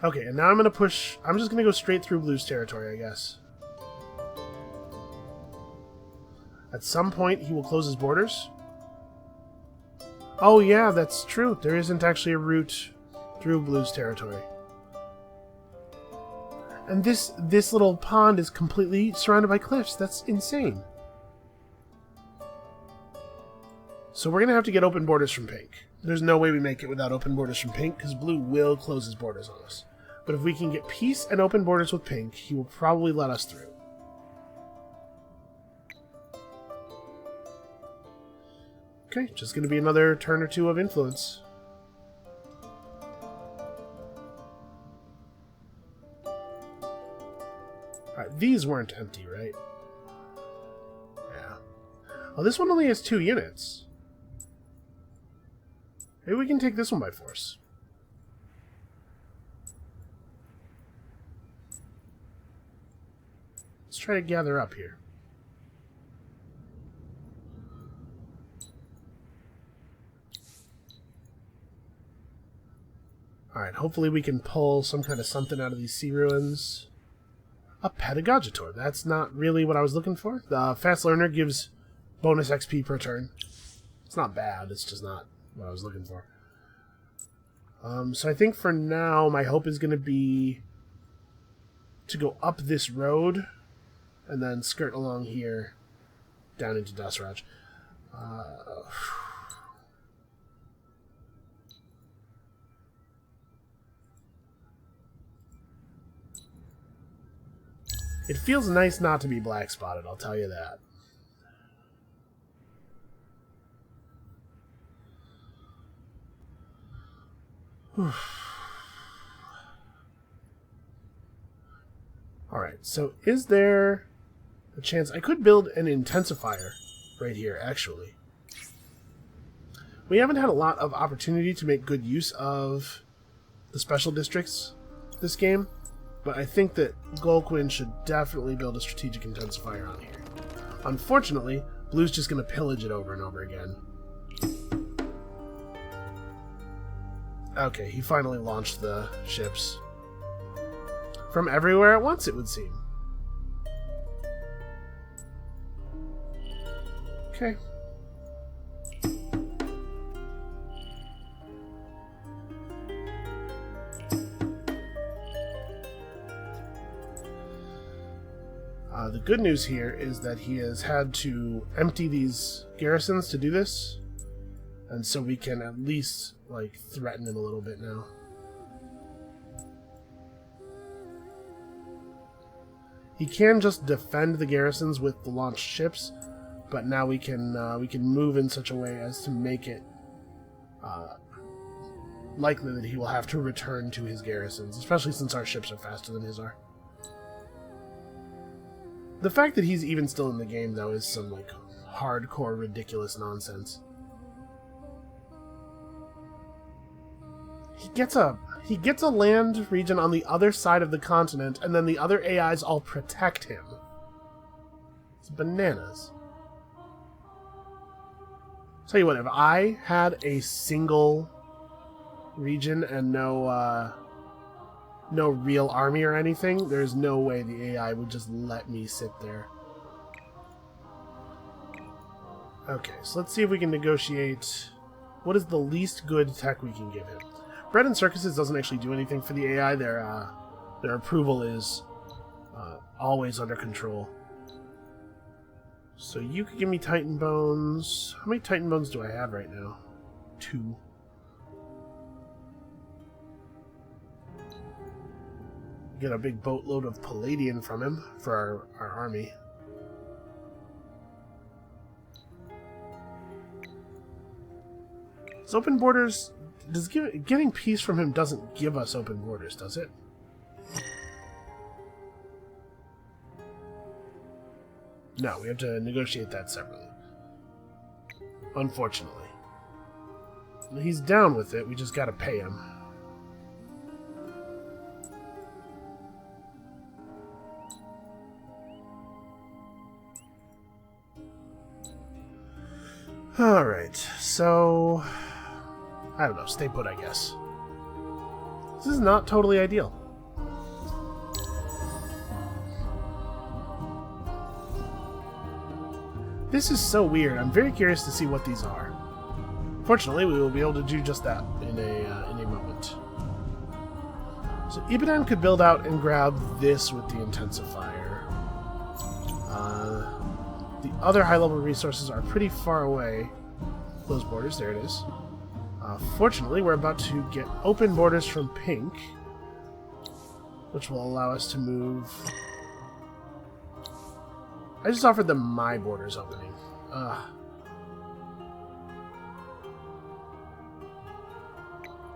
Okay, and now I'm going to push... I'm just going to go straight through Blue's territory, I guess. At some point, he will close his borders. Oh yeah, that's true. There isn't actually a route through Blue's territory. And this little pond is completely surrounded by cliffs. That's insane. So we're going to have to get open borders from Pink. There's no way we make it without open borders from Pink, because Blue will close his borders on us. But if we can get peace and open borders with Pink, he will probably let us through. Okay, just going to be another turn or two of influence. Alright, these weren't empty, right? Yeah. Oh, this one only has 2 units. Maybe we can take this one by force. try to gather up here. Alright, hopefully we can pull some kind of something out of these sea ruins. A Pedagogitor. That's not really what I was looking for. The Fast Learner gives bonus XP per turn. It's not bad, it's just not what I was looking for. So I think for now, my hope is going to be to go up this road and then skirt along here down into Dusraj. It feels nice not to be black spotted, I'll tell you that. Alright, so is there a chance I could build an intensifier right here, actually? We haven't had a lot of opportunity to make good use of the special districts this game, but I think that Golquin should definitely build a strategic intensifier on here. Unfortunately, Blue's just going to pillage it over and over again. Okay, he finally launched the ships. From everywhere at once, it would seem. Okay. The good news here is that he has had to empty these garrisons to do this, and so we can at least, like, threaten him a little bit now. He can just defend the garrisons with the launched ships, but now we can move in such a way as to make it likely that he will have to return to his garrisons, especially since our ships are faster than his are. The fact that he's even still in the game, though, is some, like, hardcore, ridiculous nonsense. He gets a land region on the other side of the continent, and then the other AIs all protect him. It's bananas. Tell you what, if I had a single region and no real army or anything, there's no way the AI would just let me sit there. Okay, so let's see if we can negotiate. What is the least good tech we can give him? Bread and Circuses doesn't actually do anything for the AI. Their approval is always under control. So you could give me Titan Bones. How many Titan Bones do I have right now? 2. Get a big boatload of Palladian from him for our army. Does open borders... getting peace from him doesn't give us open borders, does it? No, we have to negotiate that separately. Unfortunately. He's down with it, we just gotta pay him. Alright, so... I don't know, stay put, I guess. This is not totally ideal. This is so weird. I'm very curious to see what these are. Fortunately, we will be able to do just that in a moment. So Ibadan could build out and grab this with the intensifier. The other high-level resources are pretty far away. Close borders, there it is. Fortunately, we're about to get open borders from Pink, which will allow us to move... I just offered them my borders opening.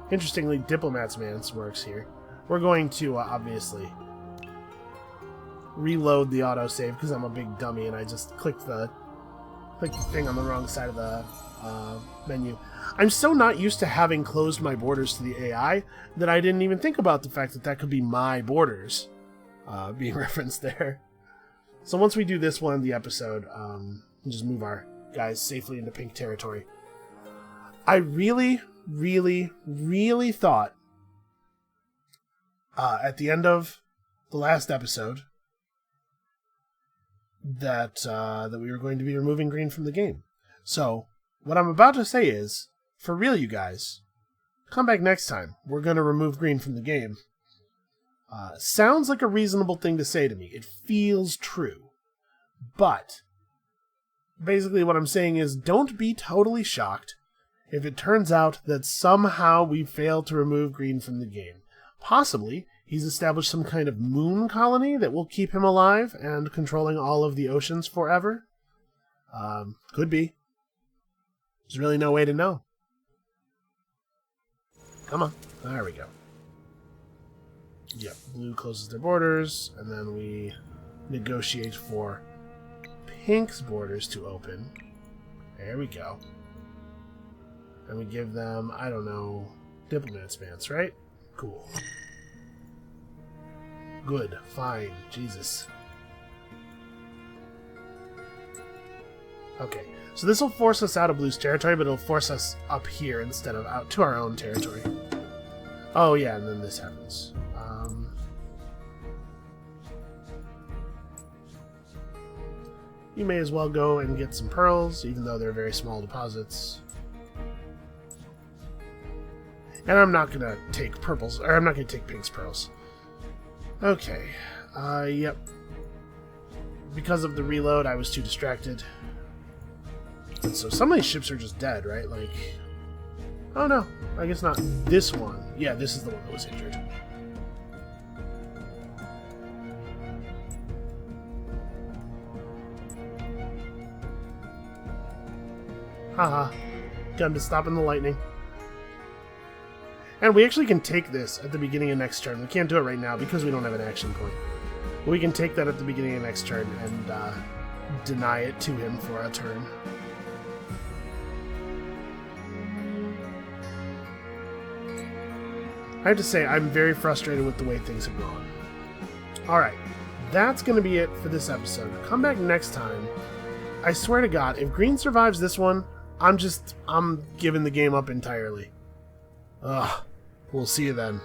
Interestingly, Diplomat's Manse works here. We're going to, obviously, reload the autosave because I'm a big dummy and I just clicked the thing on the wrong side of the menu. I'm so not used to having closed my borders to the AI that I didn't even think about the fact that that could be my borders being referenced there. So once we do this one in the episode, we'll just move our guys safely into pink territory. I really, really, really thought at the end of the last episode that we were going to be removing green from the game. So what I'm about to say is, for real, you guys, come back next time. We're going to remove green from the game. Sounds like a reasonable thing to say to me. It feels true. But basically what I'm saying is, don't be totally shocked if it turns out that somehow we failed to remove green from the game. Possibly, he's established some kind of moon colony that will keep him alive and controlling all of the oceans forever. Could be. There's really no way to know. Come on. There we go. Yep, blue closes their borders, and then we negotiate for pink's borders to open. There we go. And we give them, I don't know, diplomat's bans, right? Cool. Good. Fine. Jesus. Okay. So this will force us out of blue's territory, but it'll force us up here instead of out to our own territory. Oh, yeah, and then this happens. You may as well go and get some pearls, even though they're very small deposits. And I'm not gonna take purples, or I'm not gonna take pink's pearls. Okay. Yep. Because of the reload, I was too distracted. And so some of these ships are just dead, right? Like, oh no, I guess not. This one. Yeah, this is the one that was injured. Haha. Gun to stopping the lightning. And we actually can take this at the beginning of next turn. We can't do it right now because we don't have an action point. But we can take that at the beginning of next turn and deny it to him for a turn. I have to say, I'm very frustrated with the way things have gone. Alright, that's going to be it for this episode. Come back next time. I swear to God, if green survives this one, I'm giving the game up entirely. Ugh. We'll see you then.